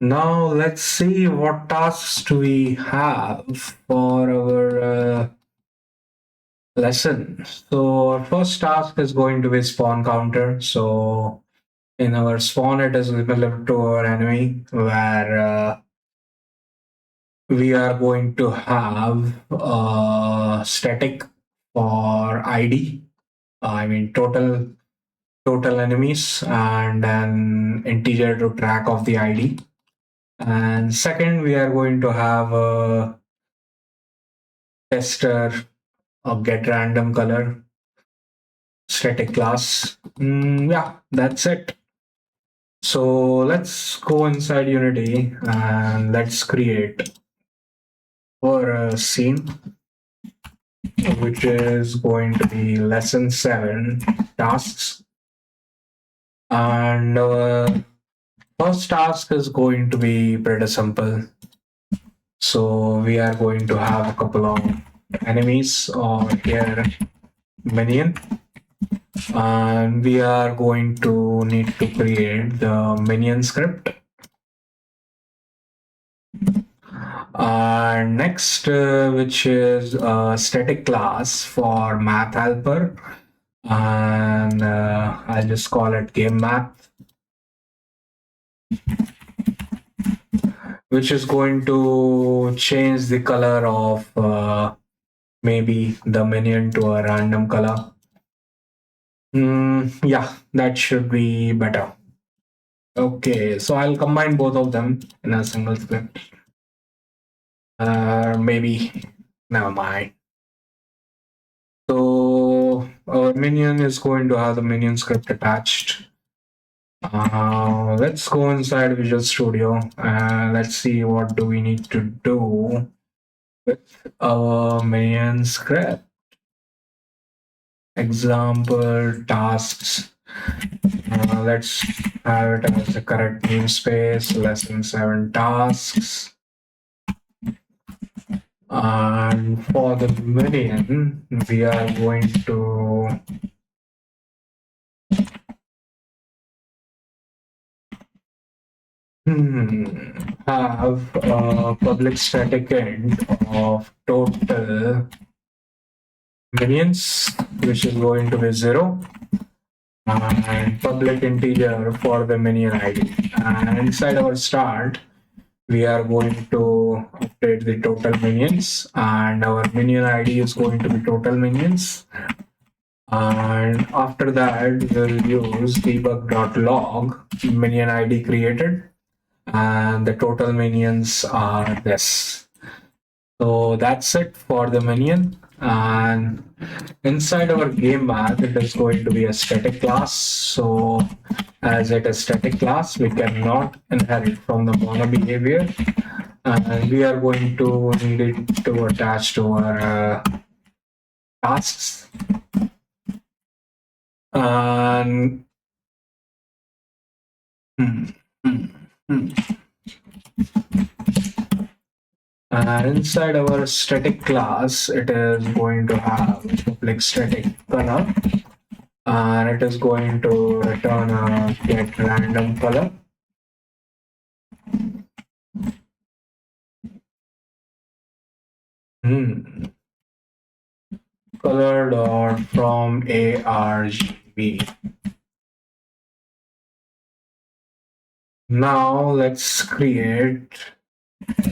Now let's see what tasks do we have for our lesson. So our first task is going to be spawn counter. So in our spawn, it is similar to our enemy where we are going to have static for ID. I mean total enemies and an integer to track of the ID. And second, we are going to have a tester of get random color static class. Yeah, that's it. So let's go inside Unity and let's create our scene, which is going to be lesson 7 tasks. And first task is going to be pretty simple. So we are going to have a couple of enemies or here minion, and we are going to need to create the minion script. Next, which is a static class for math helper, and I'll just call it game math, which is going to change the color of maybe the minion to a random color. Yeah, that should be better. Okay, so I'll combine both of them in a single script. Maybe, never mind. So our minion is going to have the minion script attached. Let's go inside Visual Studio and let's see what do we need to do with our minion script. Example tasks. Let's have it as the correct namespace. Lesson 7 tasks. And for the minion, we are going to have a public static end of total minions, which is going to be 0, and public integer for the minion ID. And inside our start, we are going to update the total minions, and our minion ID is going to be total minions. And after that, we'll use debug.log minion ID created, and the total minions are this. So that's it for the minion. And inside our game math, it is going to be a static class. So as it is static class, we cannot inherit from the mono behavior, and we are going to need it to attach to our tasks. And inside our static class, it is going to have public static color, and it is going to return a get random color. Color dot from ARGB. Now let's create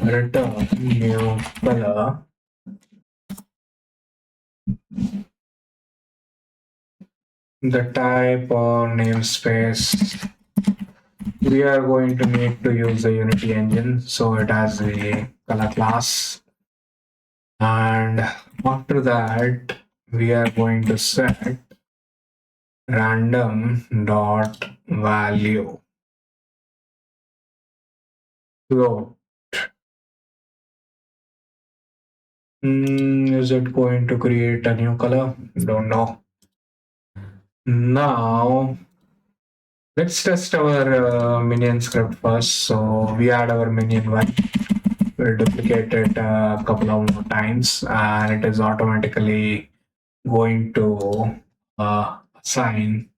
return new color. The type or namespace, we are going to need to use the Unity engine, so it has a color class. And after that, we are going to set random dot value float. Is it going to create a new color? Don't know. Now let's test our minion script first. So we add our minion 1. We'll duplicate it a couple of more times, and it is automatically going to assign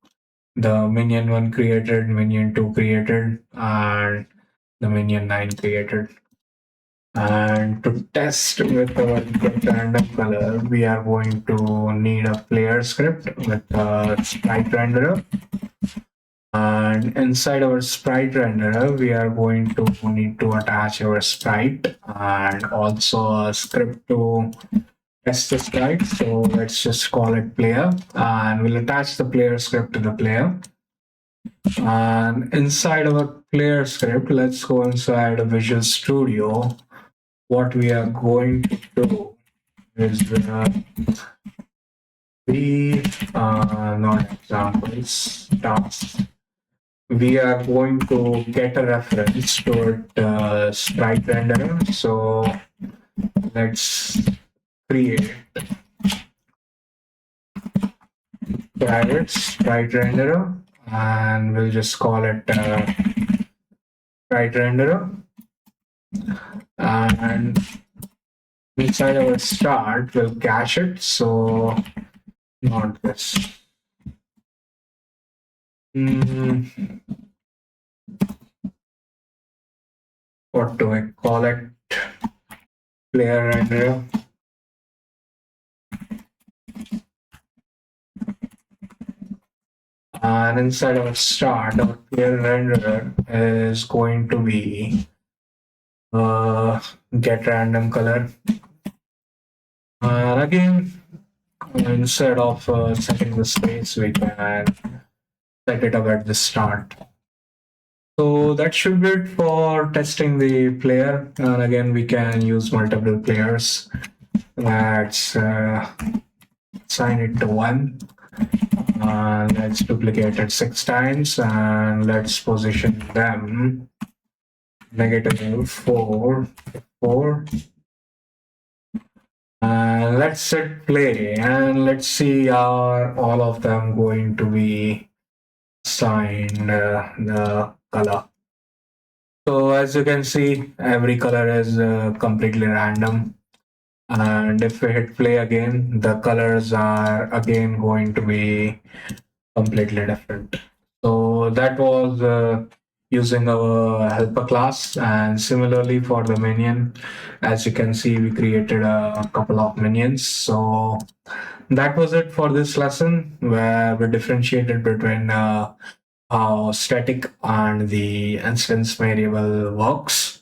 the minion 1 created, minion 2 created, and the minion 9 created. And to test with our get random color, we are going to need a player script with a sprite renderer. And inside our sprite renderer, we are going to need to attach our sprite and also a script to test the sprite. So let's just call it player, and we'll attach the player script to the player. And inside our player script, let's go inside a Visual Studio. What we are going to do is not examples, tasks. We are going to get a reference to sprite renderer. So let's create private sprite renderer, and we'll just call it sprite renderer. And inside our start, we'll cache it. So not this. What do I call it? Player renderer. And inside our start, our player renderer is going to be get random color. And again, instead of setting the space, we can set it up at the start. So that should be it for testing the player. And again, we can use multiple players. Let's assign it to 1. Let's duplicate it 6 times, and let's position them -4, 4. And let's hit play, and let's see, are all of them going to be assigned the color. So as you can see, every color is completely random. And if we hit play again, the colors are again going to be completely different. So that was using our helper class. And similarly for the minion, as you can see, we created a couple of minions. So that was it for this lesson, where we differentiated between how static and the instance variable works.